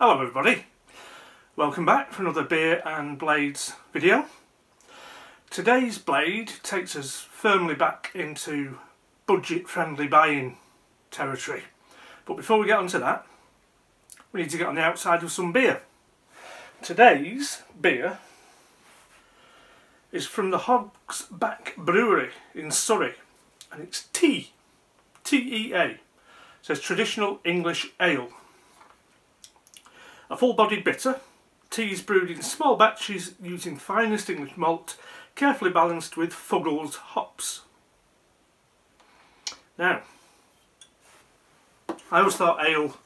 Hello everybody, welcome back for another beer and blades video. Today's blade takes us firmly back into budget friendly buying territory. But before we get onto that, we need to get on the outside of some beer. Today's beer is from the Hog's Back Brewery in Surrey, and it's T-E-A. It says Traditional English Ale. A full-bodied bitter, tea is brewed in small batches using finest English malt, carefully balanced with Fuggles hops. Now, I always thought ale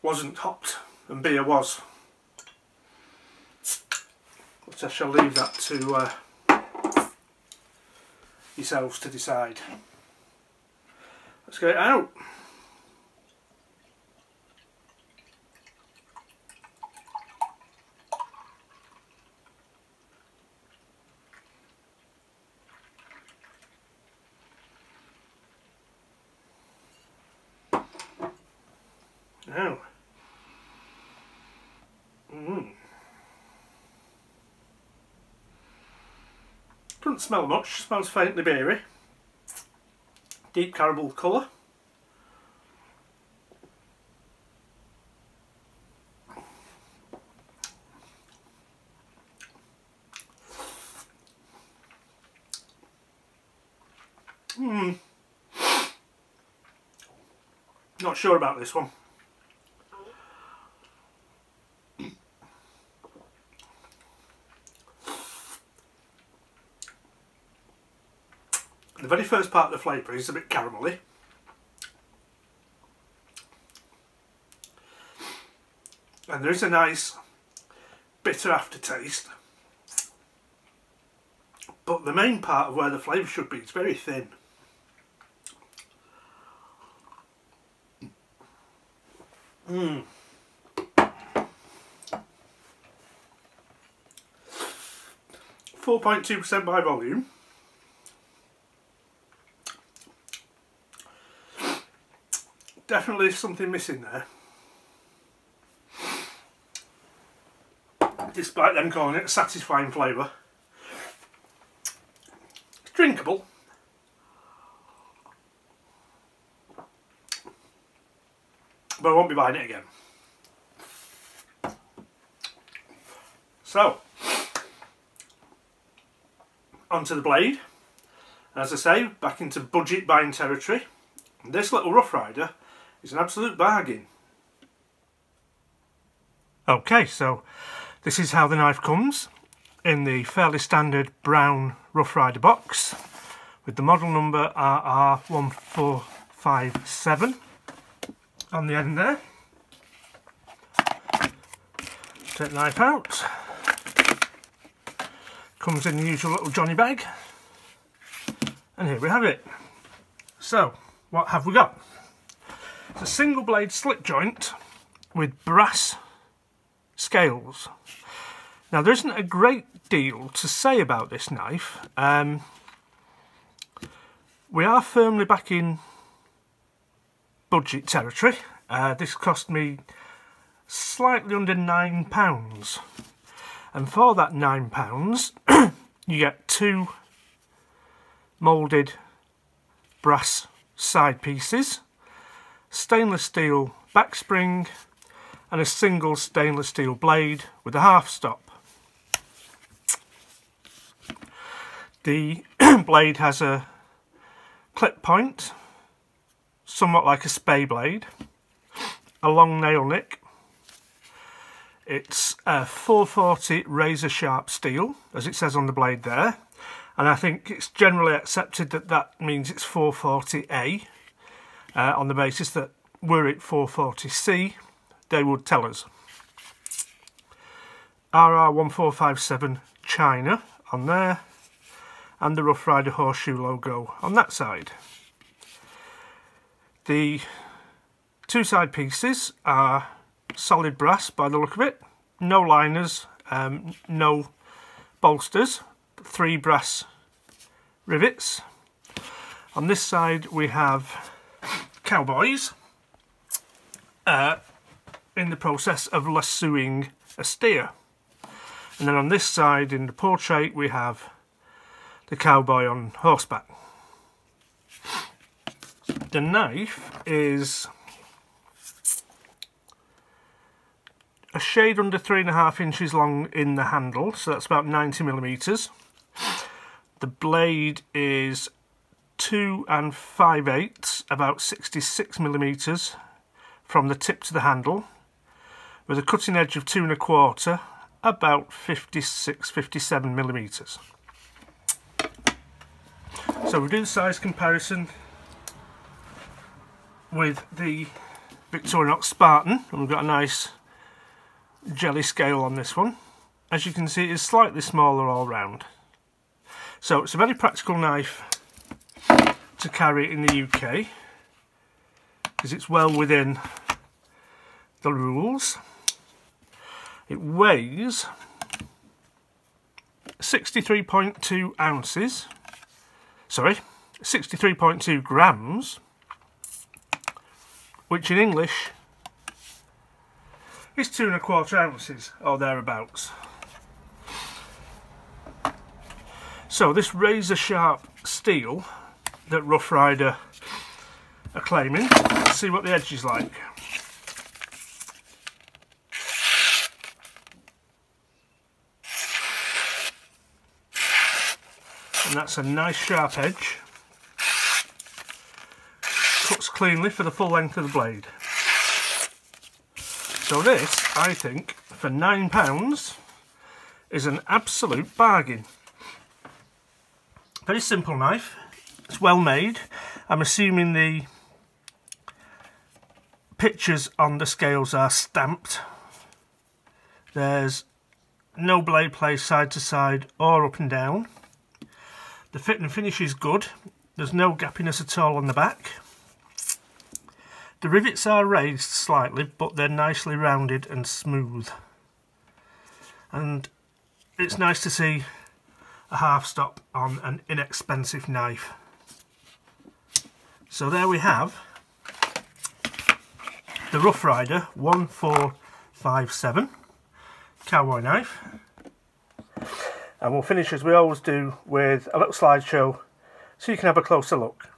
wasn't hopped and beer was, but I shall leave that to yourselves to decide. Let's get it out. Now, doesn't smell much, smells faintly beery, deep caramel colour. Not sure about this one. The very first part of the flavour is a bit caramelly. And there is a nice bitter aftertaste. But the main part of where the flavour should be is very thin. 4.2% by volume. Definitely something missing there, despite them calling it a satisfying flavour. It's drinkable, but I won't be buying it again. So, onto the blade. As I say, back into budget buying territory. And this little Rough Rider is an absolute bargain. Okay, so this is how the knife comes, in the fairly standard brown Rough Rider box with the model number RR1457 on the end there. Take the knife out. Comes in the usual little Johnny bag, and here we have it. So, what have we got? It's a single blade slip joint with brass scales. Now there isn't a great deal to say about this knife. We are firmly back in budget territory. This cost me slightly under £9, and for that £9 you get two moulded brass side pieces, stainless steel back spring, and a single stainless steel blade with a half stop. The blade has a clip point, somewhat like a spay blade, a long nail nick. It's a 440 razor sharp steel, as it says on the blade there, and I think it's generally accepted that that means it's 440A, on the basis that were it 440C, they would tell us. RR1457 China on there, and the Rough Rider horseshoe logo on that side. The two side pieces are solid brass by the look of it, no liners, no bolsters, 3 brass rivets. On this side we have cowboys, in the process of lassoing a steer. And then on this side in the portrait we have the cowboy on horseback. The knife is a shade under 3.5 inches long in the handle, so that's about 90mm. The blade is 2 5/8, about 66mm from the tip to the handle, with a cutting edge of 2 1/4, about 56-57mm. So we do the size comparison with the Victorinox Spartan, and we've got a nice jelly scale on this one. As you can see, it's slightly smaller all round. So it's a very practical knife to carry in the UK because it's well within the rules. It weighs 63.2 ounces, sorry, 63.2 grams, which in English is 2 1/4 ounces or thereabouts. So this razor sharp steel that Rough Rider are claiming, let's see what the edge is like. And that's a nice sharp edge. Cuts cleanly for the full length of the blade. So this, I think, for £9 is an absolute bargain. Very simple knife. It's well made. I'm assuming the pictures on the scales are stamped. There's no blade placed side to side or up and down. The fit and finish is good. There's no gappiness at all on the back. The rivets are raised slightly, but they're nicely rounded and smooth. And it's nice to see a half stop on an inexpensive knife. So there we have the Rough Rider 1457 cowboy knife. And we'll finish as we always do with a little slideshow so you can have a closer look.